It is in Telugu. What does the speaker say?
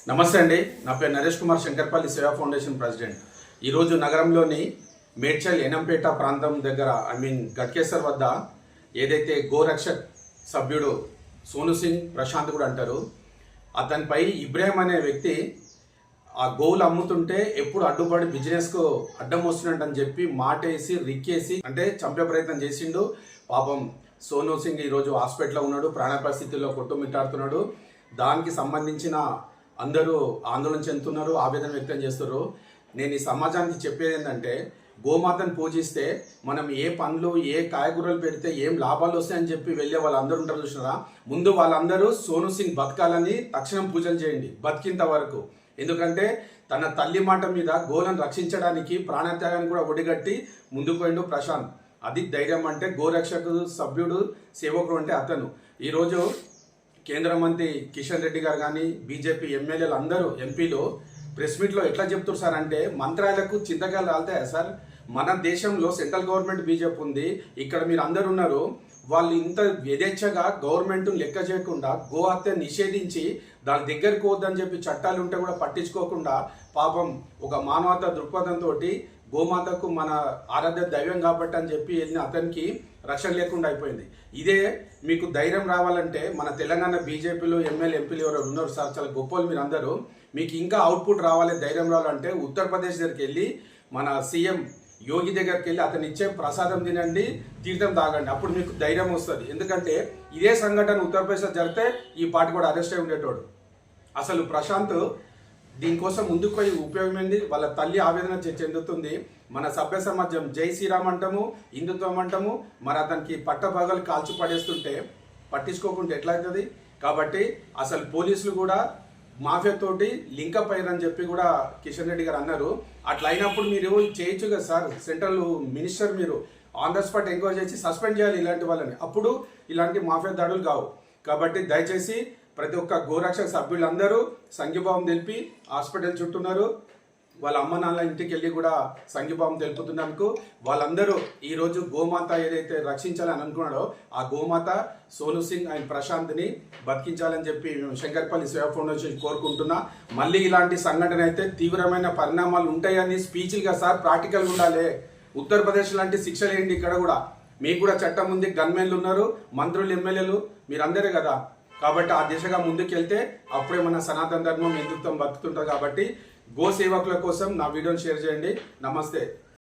నమస్తే అండి. నా పేరు నరేష్ కుమార్, శంకర్పల్లి సేవా ఫౌండేషన్ ప్రెసిడెంట్. ఈరోజు నగరంలోని మేడ్చల్ ఎనంపేట ప్రాంతం దగ్గర గట్కేసర్ వద్ద ఏదైతే గోరక్షక్ సభ్యుడు సోను సింగ్ ప్రశాంత్ కూడా అంటారు, అతనిపై ఇబ్రాహిం అనే వ్యక్తి ఆ గోవులు అమ్ముతుంటే ఎప్పుడు అడ్డుపడి బిజినెస్కు అడ్డం వస్తున్నట్టని చెప్పి మాటేసి రిక్కేసి అంటే చంపే ప్రయత్నం చేసిండు. పాపం సోను సింగ్ ఈరోజు హాస్పిటల్లో ఉన్నాడు, ప్రాణ పరిస్థితుల్లో కొట్టుమిట్టాడుతున్నాడు. దానికి సంబంధించిన అందరూ ఆందోళన చెందుతున్నారు, ఆవేదన వ్యక్తం చేస్తున్నారు. నేను ఈ సమాజానికి చెప్పేది ఏంటంటే, గోమాతను పూజిస్తే మనం ఏ పండ్లు ఏ కాయగూరలు పెడితే ఏం లాభాలు వస్తాయని చెప్పి వెళ్ళే వాళ్ళందరూ ఉంటారు చూసినారా. ముందు వాళ్ళందరూ సోను సింగ్ బతకాలని తక్షణం పూజలు చేయండి బతికింత వరకు. ఎందుకంటే తన తల్లి మాట మీద గోలను రక్షించడానికి ప్రాణత్యాగాన్ని కూడా ఒడిగట్టి ముందుకు పోయిండు ప్రశాంత్. అది ధైర్యం అంటే, గోరక్షకు సభ్యుడు సేవకుడు అంటే అతను. ఈరోజు కేంద్ర మంత్రి కిషన్ రెడ్డి గారు కానీ బీజేపీ ఎమ్మెల్యేలు అందరూ ఎంపీలు ప్రెస్ మీట్లో ఎట్లా చెప్తారు సార్ అంటే, మంత్రాలకు చింతకాయలు రాలుతాయా సార్? మన దేశంలో సెంట్రల్ గవర్నమెంట్ బీజేపీ ఉంది, ఇక్కడ మీరు అందరు ఉన్నారు. వాళ్ళు ఇంత యథేచ్ఛగా గవర్నమెంట్ లెక్క చేయకుండా గో హత్య నిషేధించి దాని దగ్గరికి పోద్దని చెప్పి చట్టాలు ఉంటే కూడా పట్టించుకోకుండా పాపం ఒక మానవతా దృక్పథంతో గోమాతకు మన ఆరాధ్య దైవం కాబట్టి అని చెప్పి వెళ్ళిన అతనికి రక్షణ లేకుండా అయిపోయింది. ఇదే మీకు ధైర్యం రావాలంటే మన తెలంగాణ బీజేపీలో ఎమ్మెల్యే ఎంపీలు ఎవరు ఉన్నారు సార్, చాలా గొప్పలు మీరు అందరూ. మీకు ఇంకా అవుట్పుట్ రావాలి, ధైర్యం రావాలంటే ఉత్తరప్రదేశ్ దగ్గరికి వెళ్ళి మన సీఎం యోగి దగ్గరికి వెళ్ళి అతను ఇచ్చే ప్రసాదం తినండి, తీర్థం తాగండి, అప్పుడు మీకు ధైర్యం వస్తుంది. ఎందుకంటే ఇదే సంఘటన ఉత్తరప్రదేశ్లో జరిగితే ఈ పార్టీ కూడా అరెస్ట్ అయి ఉండేటోడు. అసలు ప్రశాంత్ దీనికోసం ముందుకు పోయి ఉపయోగం ఏంది? వాళ్ళ తల్లి ఆవేదన చెందుతుంది. మన సభ్య సమాజం జై శ్రీరామ్ అంటాము, హిందుత్వం అంటాము, మరి అతనికి పట్టభాగాలు కాల్చి పడేస్తుంటే పట్టించుకోకుండా ఎట్లా అవుతుంది? కాబట్టి అసలు పోలీసులు కూడా మాఫియాతోటి లింకప్ అయ్యారని చెప్పి కూడా కిషన్ రెడ్డి గారు అన్నారు. అట్లా అయినప్పుడు మీరు చేయొచ్చు కదా సార్, సెంట్రల్ మినిస్టర్ మీరు ఆన్ ద స్పాట్ ఎంక్వైరీ చేసి సస్పెండ్ చేయాలి ఇలాంటి వాళ్ళని, అప్పుడు ఇలాంటి మాఫియా దాడులు కావు. కాబట్టి దయచేసి ప్రతి ఒక్క గోరక్షక సభ్యులందరూ సంఘీభావం తెలిపి హాస్పిటల్ చుట్టూన్నారు. వాళ్ళ అమ్మ నాన్న ఇంటికి వెళ్ళి కూడా సంఘీభావం తెలుపుతున్నందుకు వాళ్ళందరూ ఈరోజు గోమాత ఏదైతే రక్షించాలని అనుకున్నాడో ఆ గోమాత సోను సింగ్ అండ్ ప్రశాంత్ని బతికించాలని చెప్పి మేము శంకర్పల్లి సేవా ఫౌండేషన్ కోరుకుంటున్నా. మళ్ళీ ఇలాంటి సంఘటన అయితే తీవ్రమైన పరిణామాలు ఉంటాయని స్పీచ్లుగా సార్ ప్రాక్టికల్గా ఉండాలి. ఉత్తరప్రదేశ్ లాంటి శిక్షలు ఏంటి? ఇక్కడ కూడా మీకు కూడా చట్టం ఉంది, గన్మెన్లు ఉన్నారు, మంత్రులు ఎమ్మెల్యేలు మీరందరే కదా. కాబట్టి ఆ దిశగా ముందుకెళ్తే అప్పుడే మన సనాతన ధర్మం హిందుత్వం బతుకుతుంటుంది. కాబట్టి గో సేవకుల కోసం నా వీడియోని షేర్ చేయండి. నమస్తే.